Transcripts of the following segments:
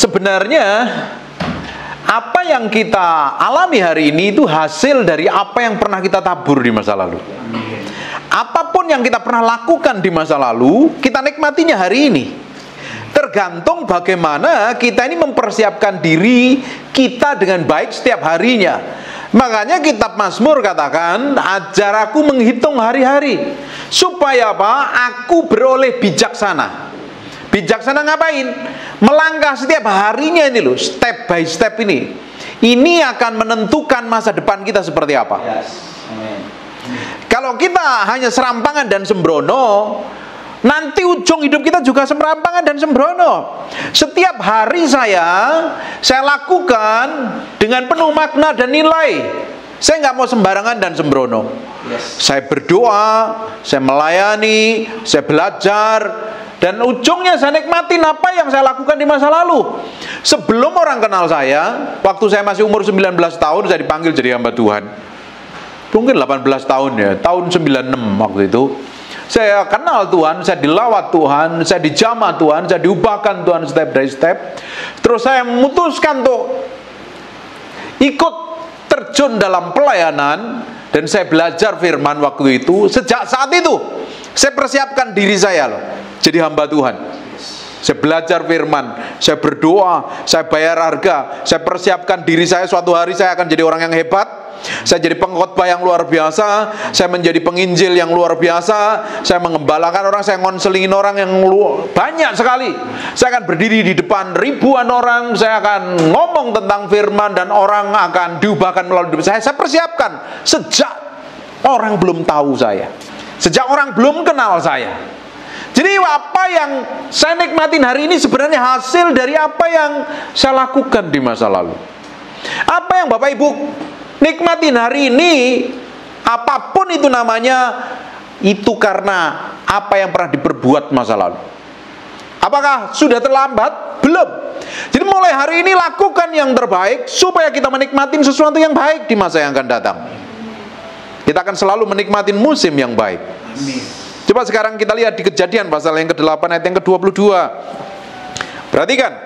sebenarnya apa yang kita alami hari ini itu hasil dari apa yang pernah kita tabur di masa lalu. Apapun yang kita pernah lakukan di masa lalu, kita nikmatinya hari ini. Tergantung bagaimana kita ini mempersiapkan diri kita dengan baik setiap harinya. Makanya kitab Mazmur katakan, ajar aku menghitung hari-hari, supaya apa? Aku beroleh bijaksana. Bijaksana ngapain? Melangkah setiap harinya ini loh, step by step ini. Ini akan menentukan masa depan kita seperti apa. Kalau kita hanya serampangan dan sembrono, nanti ujung hidup kita juga serampangan dan sembrono. Setiap hari saya lakukan dengan penuh makna dan nilai. Saya nggak mau sembarangan dan sembrono. Saya berdoa, saya melayani, saya belajar, dan ujungnya saya nikmatin apa yang saya lakukan di masa lalu. Sebelum orang kenal saya, waktu saya masih umur 19 tahun, saya dipanggil jadi hamba Tuhan. Mungkin 18 tahun ya, tahun 96 waktu itu. Saya kenal Tuhan, saya dilawat Tuhan, saya dijamah Tuhan, saya diubahkan Tuhan step by step. Terus saya memutuskan untuk ikut terjun dalam pelayanan, dan saya belajar firman waktu itu. Sejak saat itu saya persiapkan diri saya loh, jadi hamba Tuhan. Saya belajar firman, saya berdoa, saya bayar harga, saya persiapkan diri saya, suatu hari saya akan jadi orang yang hebat. Saya jadi pengkhotbah yang luar biasa, saya menjadi penginjil yang luar biasa, saya mengembalakan orang, saya ngonselingin orang yang banyak sekali. Saya akan berdiri di depan ribuan orang, saya akan ngomong tentang firman, dan orang akan diubahkan melalui hidup saya. Saya persiapkan sejak orang belum tahu saya, sejak orang belum kenal saya. Jadi apa yang saya nikmatin hari ini sebenarnya hasil dari apa yang saya lakukan di masa lalu. Apa yang Bapak Ibu nikmatin hari ini, apapun itu namanya, itu karena apa yang pernah diperbuat masa lalu. Apakah sudah terlambat? Belum. Jadi mulai hari ini lakukan yang terbaik, supaya kita menikmatin sesuatu yang baik di masa yang akan datang. Kita akan selalu menikmatin musim yang baik. Coba sekarang kita lihat di Kejadian pasal yang ke-8 ayat yang ke-22. Perhatikan,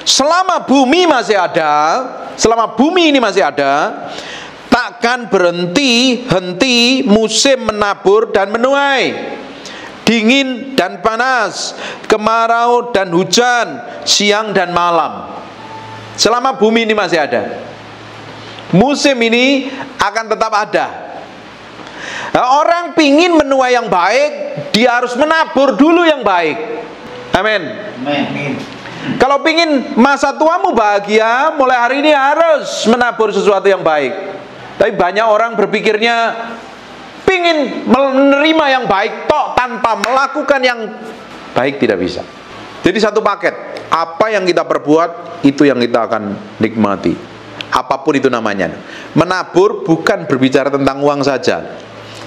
selama bumi masih ada, selama bumi ini masih ada, takkan berhenti-henti musim menabur dan menuai, dingin dan panas, kemarau dan hujan, siang dan malam. Selama bumi ini masih ada, musim ini akan tetap ada. Nah, orang pingin menuai yang baik, dia harus menabur dulu yang baik. Amin. Kalau pingin masa tuamu bahagia, mulai hari ini harus menabur sesuatu yang baik. Tapi banyak orang berpikirnya pingin menerima yang baik tok, tanpa melakukan yang baik tidak bisa. Jadi satu paket, apa yang kita perbuat, itu yang kita akan nikmati. Apapun itu namanya. Menabur bukan berbicara tentang uang saja.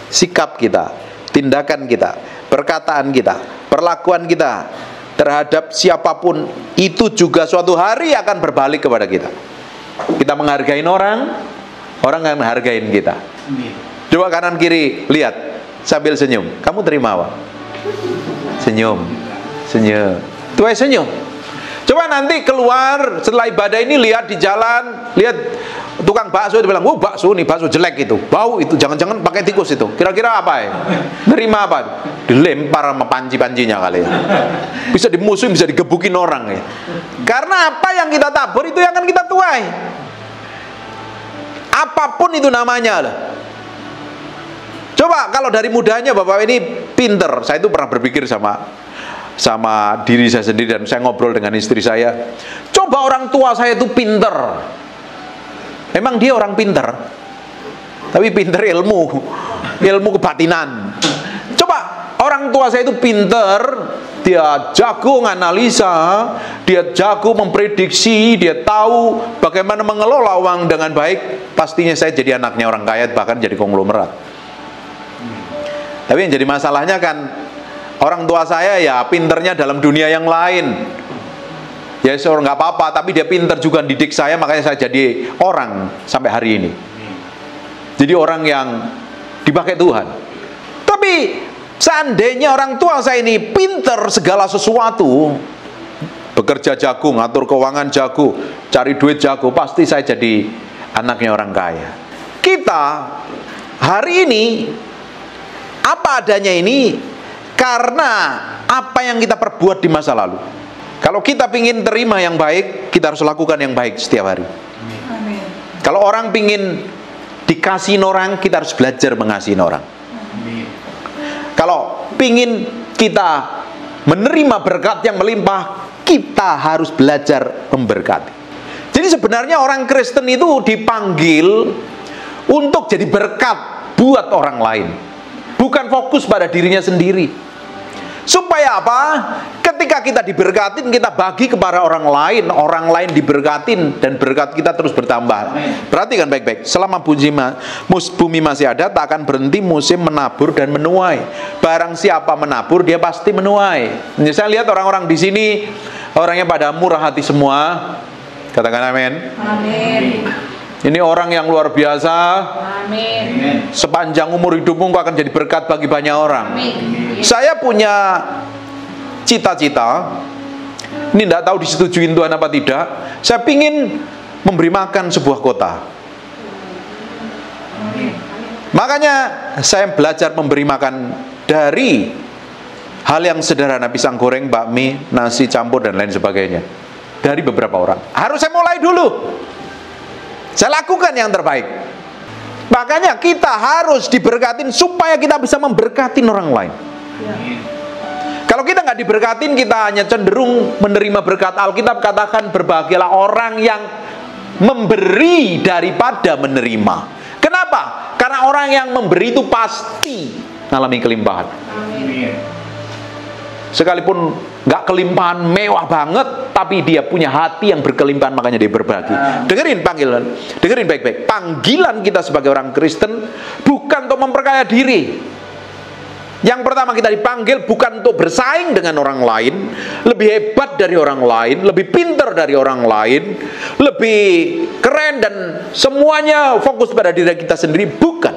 Sikap kita, tindakan kita, perkataan kita, perlakuan kita terhadap siapapun, itu juga suatu hari akan berbalik kepada kita. Kita menghargai orang, orang akan menghargai kita. Coba kanan kiri lihat sambil senyum. Kamu terima apa? Senyum, senyum. Tuh senyum. Coba nanti keluar setelah ibadah ini, lihat di jalan, lihat tukang bakso, dia bilang, "Oh, bakso nih, bakso jelek itu, bau itu, jangan-jangan pakai tikus itu." Kira-kira apa ya? Nerima apa? Dilempar sama panci-pancinya kali ya. Bisa dimusuhin, bisa digebukin orang ya. Karena apa yang kita tabur itu yang akan kita tuai. Apapun itu namanya lah. Coba kalau dari mudanya Bapak ini pinter. Saya itu pernah berpikir sama diri saya sendiri, dan saya ngobrol dengan istri saya. Coba orang tua saya itu pinter. Memang dia orang pinter, tapi pinter ilmu kebatinan. Coba orang tua saya itu pinter, dia jago menganalisa, dia jago memprediksi, dia tahu bagaimana mengelola uang dengan baik. Pastinya saya jadi anaknya orang kaya, bahkan jadi konglomerat. Tapi yang jadi masalahnya kan, orang tua saya ya pinternya dalam dunia yang lain. Ya seorang nggak apa-apa, tapi dia pinter juga didik saya, makanya saya jadi orang sampai hari ini. Jadi orang yang dipakai Tuhan. Tapi seandainya orang tua saya ini pinter segala sesuatu, bekerja jago, ngatur keuangan jago, cari duit jago, pasti saya jadi anaknya orang kaya. Kita hari ini apa adanya ini karena apa yang kita perbuat di masa lalu. Kalau kita ingin terima yang baik, kita harus lakukan yang baik setiap hari. Amin. Kalau orang ingin dikasihin orang, kita harus belajar mengasihin orang. Amin. Kalau ingin kita menerima berkat yang melimpah, kita harus belajar memberkati. Jadi sebenarnya orang Kristen itu dipanggil untuk jadi berkat buat orang lain, bukan fokus pada dirinya sendiri. Supaya apa? Ketika kita diberkatin, kita bagi kepada orang lain diberkatin, dan berkat kita terus bertambah. Perhatikan baik-baik, selama bumi masih ada, tak akan berhenti musim menabur dan menuai. Barang siapa menabur, dia pasti menuai. Saya lihat orang-orang di sini, orangnya pada murah hati semua. Katakan amin. Amin. Ini orang yang luar biasa. Amin. Sepanjang umur hidupmu kau akan jadi berkat bagi banyak orang. Amin. Saya punya cita-cita. Ini tidak tahu disetujuin Tuhan apa tidak. Saya ingin memberi makan sebuah kota. Amin. Makanya saya belajar memberi makan dari hal yang sederhana, pisang goreng, bakmi, nasi campur dan lain sebagainya. Dari beberapa orang. Harus saya mulai dulu. Saya lakukan yang terbaik. Makanya kita harus diberkatin supaya kita bisa memberkatin orang lain. Ya. Kalau kita nggak diberkatin, kita hanya cenderung menerima berkat. Alkitab katakan berbahagialah orang yang memberi daripada menerima. Kenapa? Karena orang yang memberi itu pasti mengalami kelimpahan. Amin. Sekalipun nggak kelimpahan mewah banget, tapi dia punya hati yang berkelimpahan, makanya dia berbagi. Dengerin panggilan, dengerin baik-baik. Panggilan kita sebagai orang Kristen bukan untuk memperkaya diri. Yang pertama, kita dipanggil bukan untuk bersaing dengan orang lain, lebih hebat dari orang lain, lebih pintar dari orang lain, lebih keren dan semuanya fokus pada diri kita sendiri, bukan.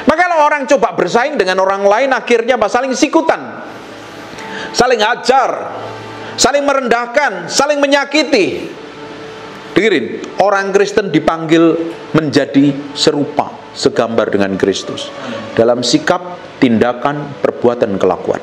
Maka kalau orang coba bersaing dengan orang lain, akhirnya saling sikutan, saling hajar, saling merendahkan, saling menyakiti. Dengerin, orang Kristen dipanggil menjadi serupa, segambar dengan Kristus dalam sikap, tindakan, perbuatan, kelakuan.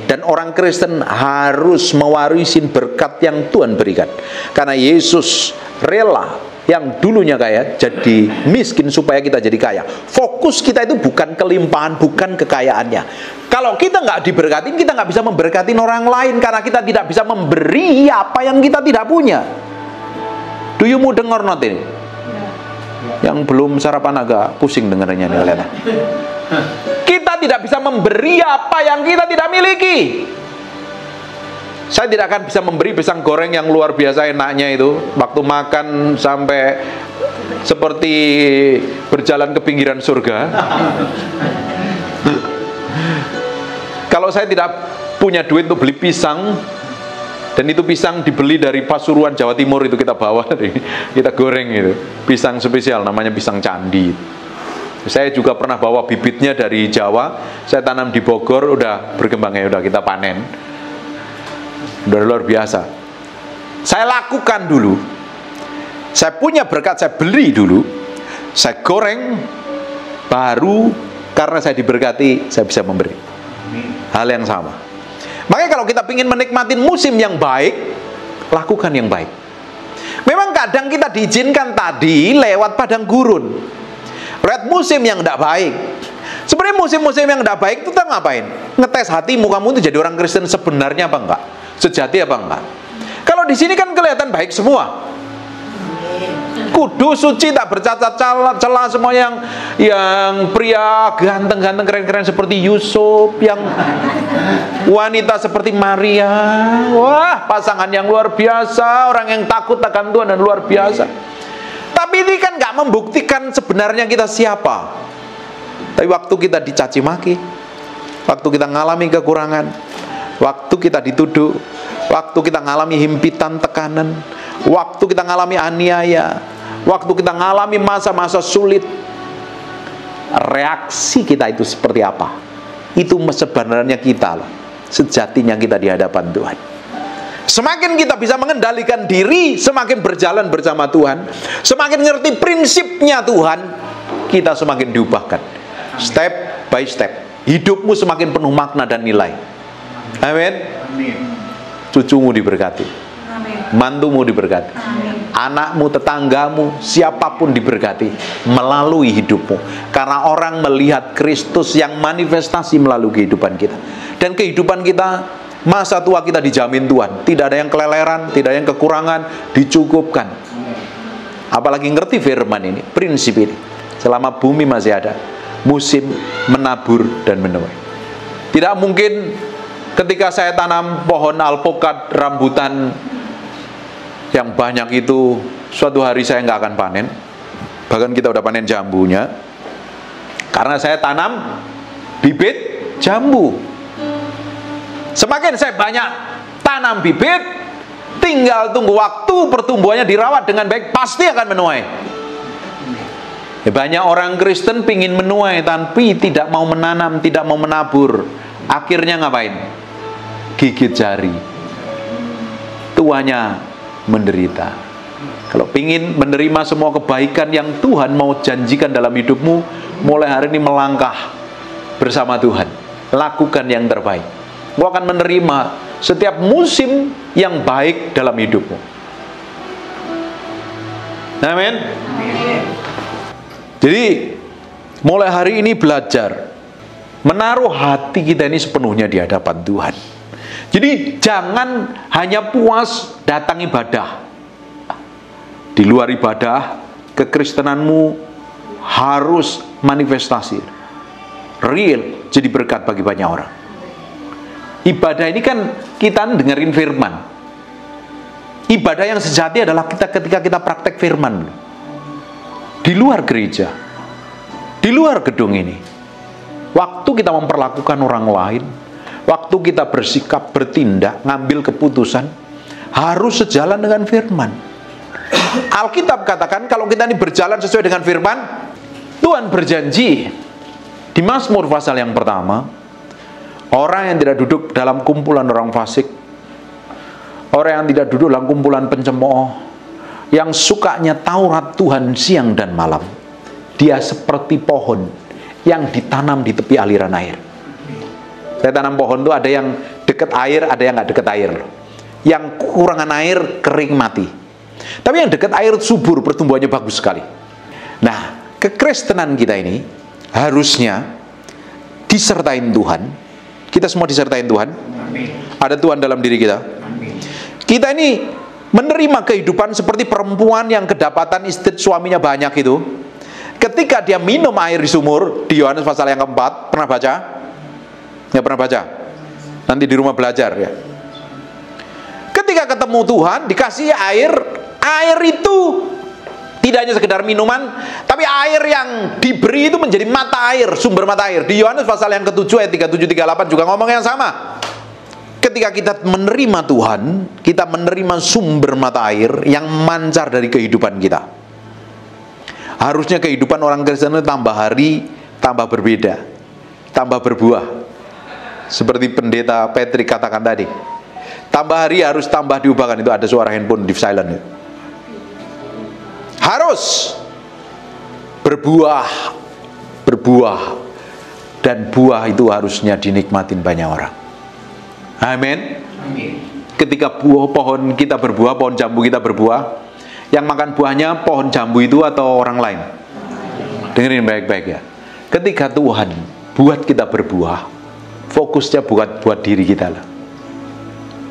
Dan orang Kristen harus mewarisi berkat yang Tuhan berikan. Karena Yesus rela yang dulunya kaya jadi miskin supaya kita jadi kaya. Fokus kita itu bukan kelimpahan, bukan kekayaannya. Kalau kita nggak diberkatin, kita nggak bisa memberkatin orang lain, karena kita tidak bisa memberi apa yang kita tidak punya. Do you mudeng or not ini? Yang belum sarapan agak pusing dengarnya nih kalian. Kita tidak bisa memberi apa yang kita tidak miliki. Saya tidak akan bisa memberi pisang goreng yang luar biasa enaknya itu, waktu makan sampai seperti berjalan ke pinggiran surga. Kalau saya tidak punya duit untuk beli pisang, dan itu pisang dibeli dari Pasuruan, Jawa Timur, itu kita bawa, kita goreng itu, pisang spesial namanya pisang candi. Saya juga pernah bawa bibitnya dari Jawa, saya tanam di Bogor, udah berkembangnya, udah kita panen. Udah luar biasa. Saya lakukan dulu. Saya punya berkat, saya beli dulu, saya goreng, baru karena saya diberkati, saya bisa memberi. Hal yang sama. Makanya kalau kita ingin menikmati musim yang baik, lakukan yang baik. Memang kadang kita diizinkan tadi lewat padang gurun, lewat musim yang tidak baik. Sebenarnya musim-musim yang tidak baik itu kita ngapain? Ngetes hatimu, kamu itu jadi orang Kristen sebenarnya apa enggak? Sejati apa enggak? Kalau di sini kan kelihatan baik semua, kudus, suci, tak bercacat celah, semua yang pria ganteng-ganteng, keren-keren seperti Yusuf, yang wanita seperti Maria. Wah, pasangan yang luar biasa, orang yang takut akan Tuhan dan luar biasa. Tapi ini kan nggak membuktikan sebenarnya kita siapa. Tapi waktu kita dicaci maki, waktu kita ngalami kekurangan, waktu kita dituduh, waktu kita ngalami himpitan, tekanan, waktu kita ngalami aniaya, waktu kita ngalami masa-masa sulit, reaksi kita itu seperti apa? Itu sebenarnya kita lah, sejatinya kita di hadapan Tuhan. Semakin kita bisa mengendalikan diri, semakin berjalan bersama Tuhan, semakin ngerti prinsipnya Tuhan, kita semakin diubahkan. Step by step. Hidupmu semakin penuh makna dan nilai. Amin. Cucumu diberkati. Mantumu diberkati. Anakmu, tetanggamu, siapapun diberkati melalui hidupmu. Karena orang melihat Kristus yang manifestasi melalui kehidupan kita. Dan kehidupan kita, masa tua kita dijamin Tuhan. Tidak ada yang keleleran, tidak ada yang kekurangan, dicukupkan. Apalagi ngerti firman ini, prinsip ini. Selama bumi masih ada, musim menabur dan menuai. Tidak mungkin ketika saya tanam pohon alpukat, rambutan yang banyak itu, suatu hari saya nggak akan panen. Bahkan kita udah panen jambunya, karena saya tanam bibit jambu. Semakin saya banyak tanam bibit, tinggal tunggu waktu pertumbuhannya dirawat dengan baik, pasti akan menuai. Banyak orang Kristen pingin menuai tapi tidak mau menanam, tidak mau menabur. Akhirnya ngapain? Gigit jari. Tuanya menderita. Kalau pingin menerima semua kebaikan yang Tuhan mau janjikan dalam hidupmu, mulai hari ini melangkah bersama Tuhan. Lakukan yang terbaik. Engkau akan menerima setiap musim yang baik dalam hidupmu. Amin. Jadi mulai hari ini belajar menaruh hati kita ini sepenuhnya di hadapan Tuhan. Jadi jangan hanya puas datang ibadah. Di luar ibadah, kekristenanmu harus manifestasi real, jadi berkat bagi banyak orang. Ibadah ini kan kita dengerin firman. Ibadah yang sejati adalah ketika kita praktek firman di luar gereja, di luar gedung ini. Waktu kita memperlakukan orang lain, waktu kita bersikap, bertindak, ngambil keputusan, harus sejalan dengan firman. Alkitab katakan kalau kita ini berjalan sesuai dengan firman, Tuhan berjanji di Mazmur pasal yang pertama, orang yang tidak duduk dalam kumpulan orang fasik, orang yang tidak duduk dalam kumpulan pencemooh, yang sukanya Taurat Tuhan siang dan malam, dia seperti pohon yang ditanam di tepi aliran air. Saya tanam pohon itu ada yang dekat air, ada yang nggak dekat air. Yang kekurangan air kering mati. Tapi yang dekat air subur, pertumbuhannya bagus sekali. Nah, kekristenan kita ini harusnya disertain Tuhan. Kita semua disertain Tuhan. Amin. Ada Tuhan dalam diri kita. Amin. Kita ini menerima kehidupan seperti perempuan yang kedapatan istri suaminya banyak itu. Ketika dia minum air di sumur, di Yohanes pasal yang keempat, pernah baca? Nggak pernah baca? Nanti di rumah belajar ya. Ketika ketemu Tuhan, dikasih air itu tidak hanya sekedar minuman, tapi air yang diberi itu menjadi mata air, sumber mata air. Di Yohanes pasal yang ke-7 ayat 37-38 juga ngomong yang sama. Ketika kita menerima Tuhan, kita menerima sumber mata air yang mancar dari kehidupan kita. Harusnya kehidupan orang Kristen itu tambah hari, tambah berbeda, tambah berbuah. Seperti pendeta Patrick katakan tadi. Tambah hari harus tambah diubahkan. Itu ada suara handphone di silent. Harus berbuah, dan buah itu harusnya dinikmatin banyak orang. Amin. Ketika pohon kita berbuah, pohon jambu kita berbuah, yang makan buahnya pohon jambu itu atau orang lain? Dengerin baik-baik ya. Ketika Tuhan buat kita berbuah, fokusnya buat diri kita lah.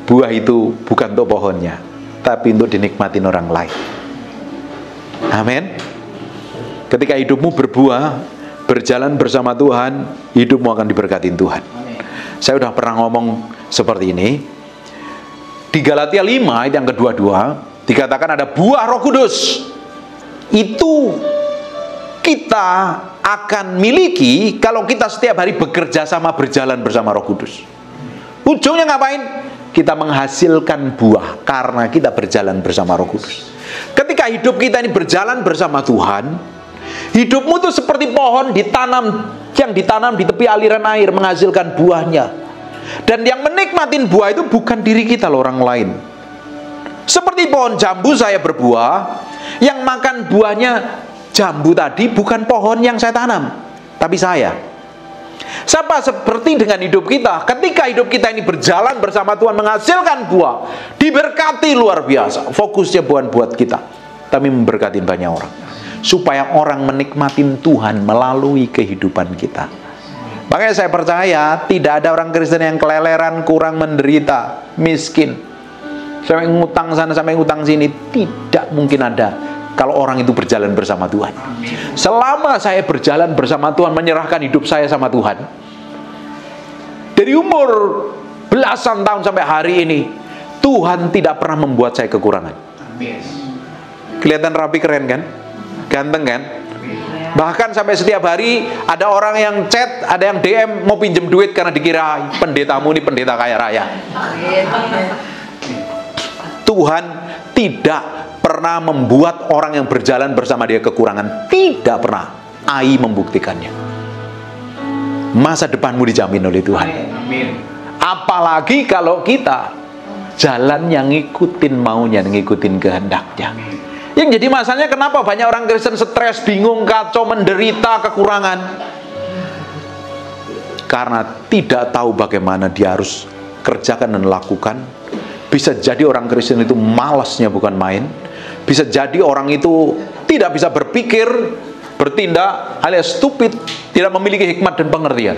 Buah itu bukan untuk pohonnya, tapi untuk dinikmatin orang lain. Amin. Ketika hidupmu berbuah, berjalan bersama Tuhan, hidupmu akan diberkatin Tuhan. Saya udah pernah ngomong seperti ini. Di Galatia 5 ayat yang ke-22 dikatakan ada buah Roh Kudus. Itu kita akan miliki kalau kita setiap hari bekerja sama, berjalan bersama Roh Kudus. Ujungnya ngapain? Kita menghasilkan buah karena kita berjalan bersama Roh Kudus. Ketika hidup kita ini berjalan bersama Tuhan, hidupmu tuh seperti pohon yang ditanam di tepi aliran air, menghasilkan buahnya. Dan yang menikmatin buah itu bukan diri kita loh, orang lain. Seperti pohon jambu saya berbuah, yang makan buahnya jambu tadi bukan pohon yang saya tanam, tapi saya. Sama seperti dengan hidup kita. Ketika hidup kita ini berjalan bersama Tuhan, menghasilkan buah, diberkati luar biasa. Fokusnya bukan buat kita, tapi memberkati banyak orang, supaya orang menikmatin Tuhan melalui kehidupan kita. Makanya saya percaya tidak ada orang Kristen yang keleleran, kurang menderita, miskin, sampai ngutang sana sampai ngutang sini. Tidak mungkin ada kalau orang itu berjalan bersama Tuhan. Selama saya berjalan bersama Tuhan, menyerahkan hidup saya sama Tuhan, dari umur belasan tahun sampai hari ini, Tuhan tidak pernah membuat saya kekurangan. Kelihatan rapi, keren kan? Ganteng kan? Bahkan sampai setiap hari ada orang yang chat, ada yang DM mau pinjem duit karena dikira pendetamu ini pendeta kaya raya. Tuhan tidak pernah membuat orang yang berjalan bersama dia kekurangan. Tidak pernah. AI membuktikannya. Masa depanmu dijamin oleh Tuhan. Apalagi kalau kita jalan yang ngikutin maunya, ngikutin kehendaknya. Yang jadi masalahnya kenapa banyak orang Kristen stres, bingung, kacau, menderita, kekurangan? Karena tidak tahu bagaimana dia harus kerjakan dan lakukan. Bisa jadi orang Kristen itu malasnya bukan main. Bisa jadi orang itu tidak bisa berpikir, bertindak, alias stupid, tidak memiliki hikmat dan pengertian.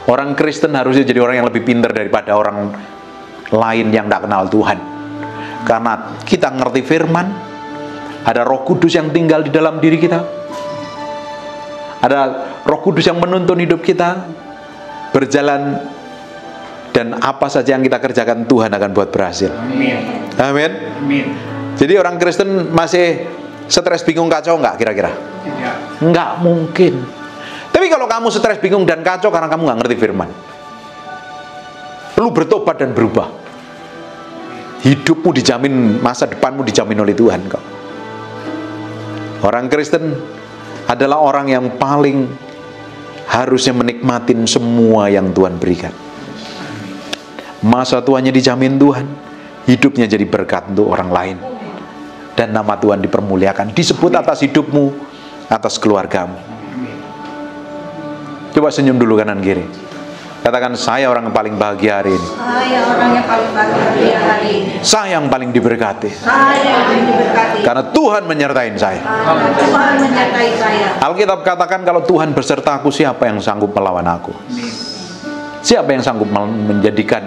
Orang Kristen harusnya jadi orang yang lebih pintar daripada orang lain yang tidak kenal Tuhan. Karena kita ngerti firman, ada Roh Kudus yang tinggal di dalam diri kita, ada Roh Kudus yang menuntun hidup kita berjalan, dan apa saja yang kita kerjakan Tuhan akan buat berhasil. Amin. Amin. Amin. Jadi orang Kristen masih stres, bingung, kacau nggak kira-kira? Tidak. Nggak mungkin. Tapi kalau kamu stres, bingung dan kacau karena kamu nggak ngerti firman, perlu bertobat dan berubah. Hidupmu dijamin, masa depanmu dijamin oleh Tuhan kok. Orang Kristen adalah orang yang paling harusnya menikmatin semua yang Tuhan berikan. Masa tuanya dijamin Tuhan, hidupnya jadi berkat untuk orang lain, dan nama Tuhan dipermuliakan, disebut atas hidupmu, atas keluargamu. Coba senyum dulu kanan kiri. Katakan, saya orang yang paling bahagia hari ini. Saya orang yang paling bahagia hari ini. Saya yang paling diberkati. Saya yang paling diberkati. Karena Tuhan menyertai saya. Karena Tuhan menyertai saya. Alkitab katakan, kalau Tuhan beserta aku, siapa yang sanggup melawan aku? Siapa yang sanggup menjadikan,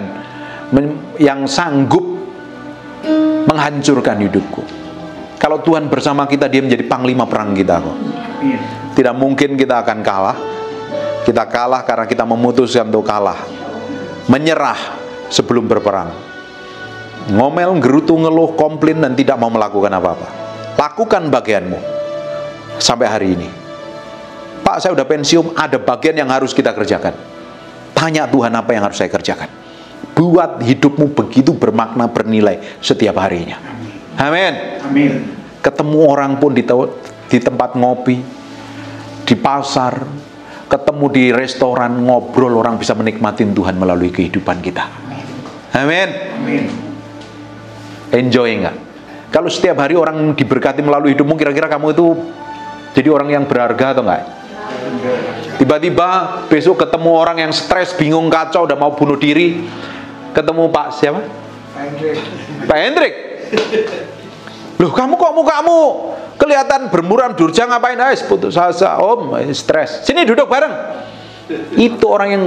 yang sanggup menghancurkan hidupku? Kalau Tuhan bersama kita, dia menjadi panglima perang kita kok. Tidak mungkin kita akan kalah. Kita kalah karena kita memutuskan untuk kalah, menyerah sebelum berperang. Ngomel, gerutu, ngeluh, komplain, dan tidak mau melakukan apa-apa. Lakukan bagianmu sampai hari ini. Pak, saya udah pensiun, ada bagian yang harus kita kerjakan. Tanya Tuhan, apa yang harus saya kerjakan? Buat hidupmu begitu bermakna, bernilai setiap harinya. Amin. Amin. Ketemu orang pun di tempat ngopi, di pasar, ketemu di restoran, ngobrol, orang bisa menikmatin Tuhan melalui kehidupan kita. Amin. Enjoy nggak? Kalau setiap hari orang diberkati melalui hidupmu, kira-kira kamu itu jadi orang yang berharga atau enggak? Tiba-tiba besok ketemu orang yang stres, bingung, kacau, udah mau bunuh diri. Ketemu Pak siapa? Pak Hendrik. Loh, kamu kok mukamu kelihatan bermuram durja, ngapain? Putus asa, om, stres. Sini duduk bareng. Itu orang yang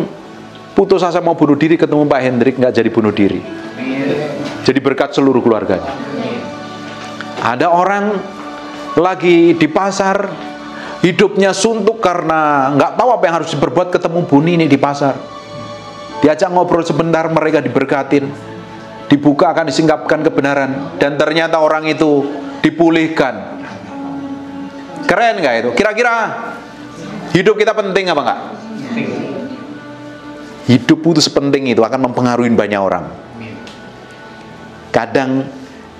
putus asa mau bunuh diri, ketemu Pak Hendrik nggak jadi bunuh diri. Jadi berkat seluruh keluarganya. Ada orang lagi di pasar, hidupnya suntuk karena nggak tahu apa yang harus diperbuat, ketemu Buni ini di pasar. Diajak ngobrol sebentar, mereka diberkatin, dibuka, akan disingkapkan kebenaran, dan ternyata orang itu dipulihkan. Keren nggak itu? Kira-kira hidup kita penting apa nggak? Hidup itu sepenting itu, akan mempengaruhi banyak orang. Kadang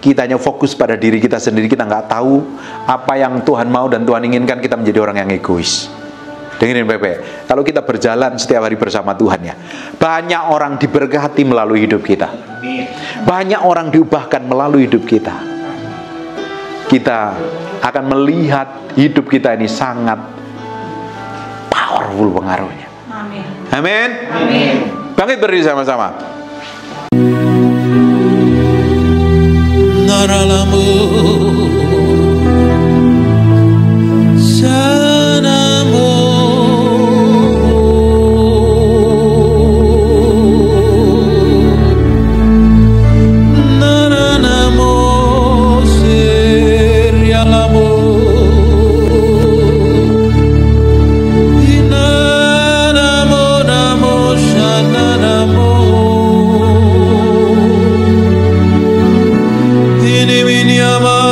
kita hanya fokus pada diri kita sendiri, kita nggak tahu apa yang Tuhan mau dan Tuhan inginkan, kita menjadi orang yang egois. Dengerin Pepe, kalau kita berjalan setiap hari bersama Tuhan ya, banyak orang diberkati melalui hidup kita. Banyak orang diubahkan melalui hidup kita. Kita akan melihat hidup kita ini sangat powerful pengaruhnya. Amin. Amin. Amin. Bangkit berdiri sama-sama. Naralamu sanamu naranamu serialamu inanamu namu shananamu ini minyama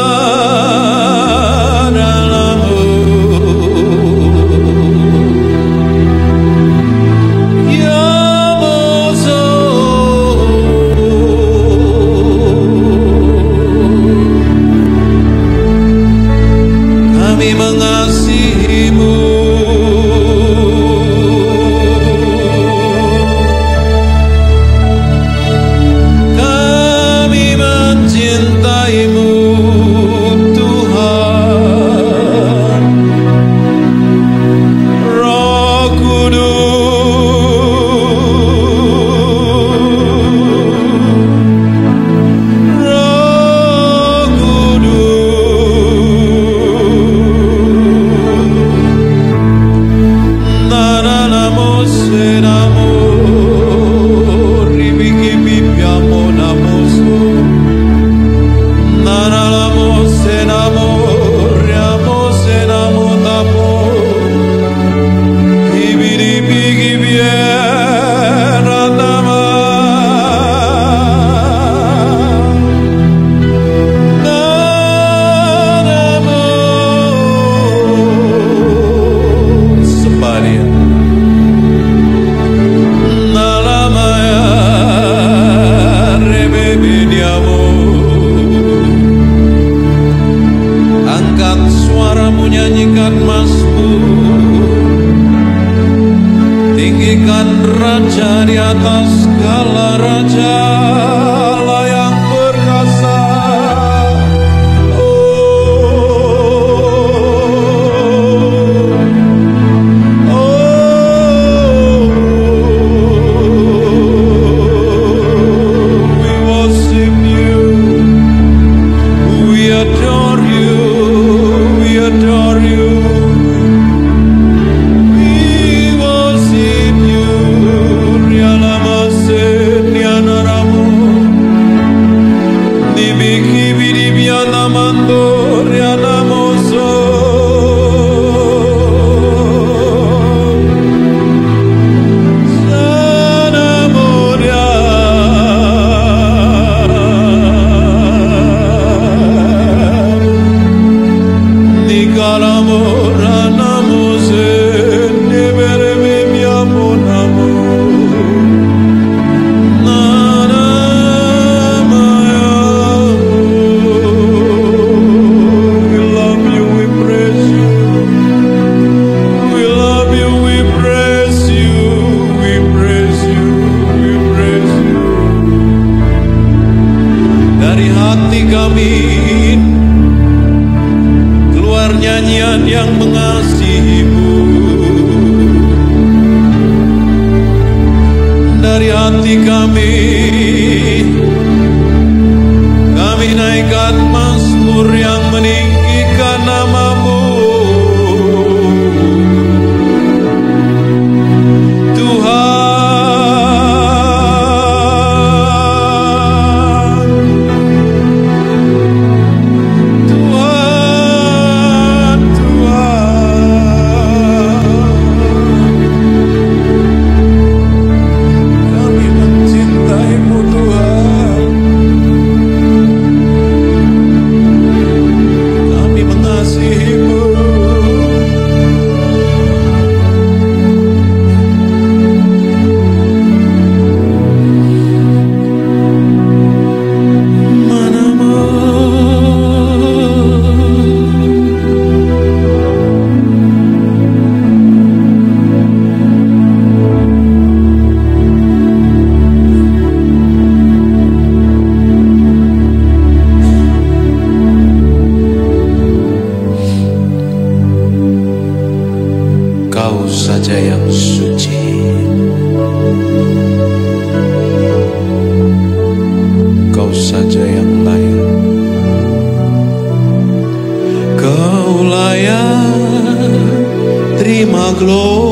terima glory.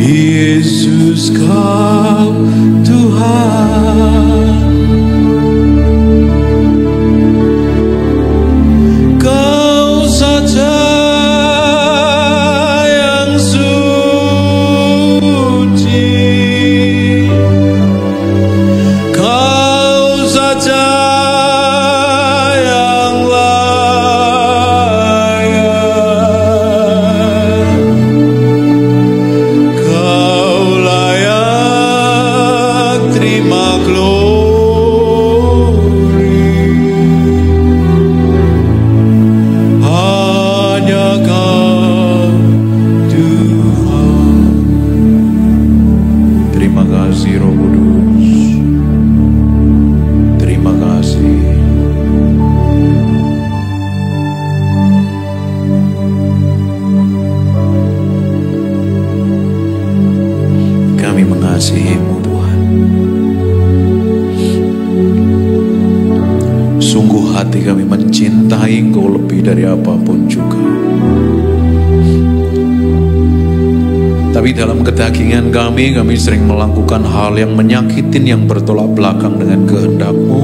Yesus kau Tuhan, kau saja yang suci, kau saja yang layak, kau layak terima glory. Hanya kau Tuhan. Terima kasih Roh Kudus. Terima kasih. Kami mengasihi-Mu Tuhan. Sungguh hati kami mencintai Engkau lebih dari apapun juga. Tapi dalam kedagingan kami sering melakukan hal yang menyakitin, yang bertolak belakang dengan kehendak-Mu.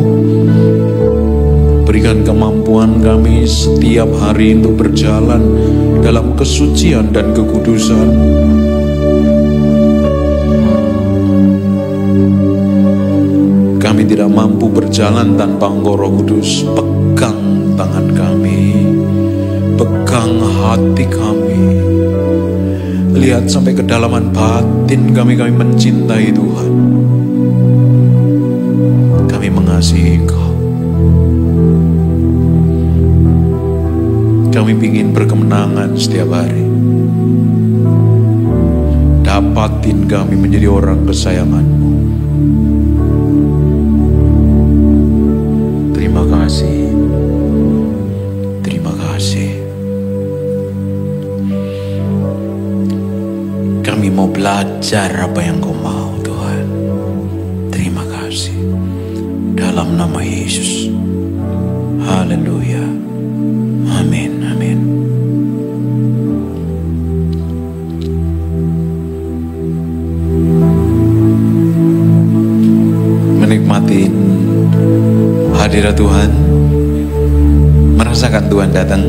Berikan kemampuan kami setiap hari untuk berjalan dalam kesucian dan kekudusan. Kami tidak mampu berjalan tanpa Engkau Roh Kudus. Pegang tangan kami, pegang hati kami. Lihat sampai kedalaman batin kami mencintai Tuhan. Kami mengasihi Engkau. Kami ingin berkemenangan setiap hari. Dapatin kami menjadi orang kesayangan-Mu. Terima kasih. Terima kasih. Kami mau belajar apa yang Kau mau, Tuhan. Terima kasih. Dalam nama Yesus. Haleluya. Amin. Amin. Menikmati hadirat Tuhan, merasakan Tuhan datang.